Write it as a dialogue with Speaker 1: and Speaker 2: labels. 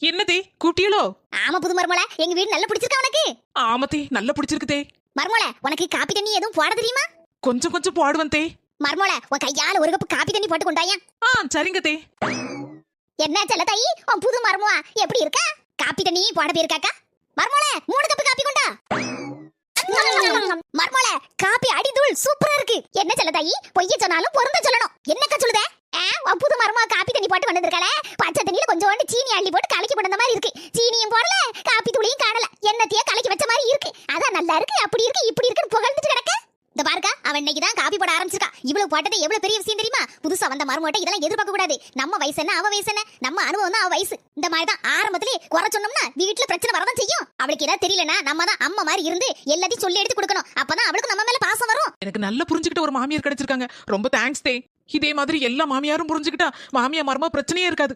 Speaker 1: என்னதே கூட்டியலோ?
Speaker 2: ஆமா புது மருமலை, எங்க வீடு நல்ல பிடிச்சிருக்கா உனக்கு?
Speaker 1: ஆமத்தே, நல்ல பிடிச்சிருக்குதே.
Speaker 2: மருமலை, உனக்கு காப்பி தண்ணி எதுவும் போட தெரியுமா?
Speaker 1: கொஞ்சம் கொஞ்சம் போடுவன் தே.
Speaker 2: மருமலை, உன் கையால ஒரு கப் காப்பி தண்ணி போட்டு கொண்டாயா?
Speaker 1: சரிங்க தே.
Speaker 2: என்ன செல்ல தாயி, உன் புது மருமவா எப்படி இருக்கா? காப்பி தண்ணி போட போயிருக்காக்கா? மருமலை, 3 கப் காப்பி கொண்டா. மருமலை, காப்பி அடிதூள் சூப்பரா இருக்கு. என்ன செல்ல தாயி, பொய்ய சொன்னாலும் பொருந்த சொல்லணும். என்னக்கா சொல்லுதே? உன் புது மருமவா காப்பி தண்ணி போட்டு வந்திருக்காளே, பச்சை தண்ணியில கொஞ்சோண்டு சீனி அள்ளி போட்டு கலக்கி போட்ட மாதிரி இருக்கு. சீனியும் போடல, காப்பி தூளையும் காணல, என்னத்தையே கலக்கி வச்ச மாதிரி இருக்கு. அதான் நல்லா இருக்கு, அப்படி இருக்கு, இப்படி இருக்குன்னு புகழ்ந்துட்டு கிடக்க. இந்த பாருக்கா, அவன் இன்னைக்கு தான் காப்பி போட ஆரம்பிச்சிருக்கா. இவ்வளவு போட்டது எவ்வளவு பெரிய விஷயம் தெரியுமா? புதுசா வந்த மருமகிட்ட இதெல்லாம் எதிர்பார்க்க கூடாது. நம்ம வயசு என்ன, அவ வயசு என்ன, நம்ம அனுபவம் தான் அவ வயசு. இந்த மாதிரி தான் ஆரம்பத்திலே குறை சொன்னோம்னா வீட்டுல பிரச்சனை வரதான் செய்யும். அவளுக்கு ஏதாவது தெரியலனா நம்ம தான் அம்மா மாதிரி இருந்து எல்லாத்தையும் சொல்லி எடுத்து கொடுக்கணும். அப்பதான் அவளுக்கு நம்ம மேல பாசம் வரும்.
Speaker 1: எனக்கு நல்லா புரிஞ்சுக்கிட்ட ஒரு மாமியார் கிடைச்சிருக்காங்க. ரொம்ப தேங்க்ஸ் தே. இதே மாதிரி எல்லா மாமியாரும் புரிஞ்சுக்கிட்டா மாமியா மருமக பிரச்சனையே இருக்காது.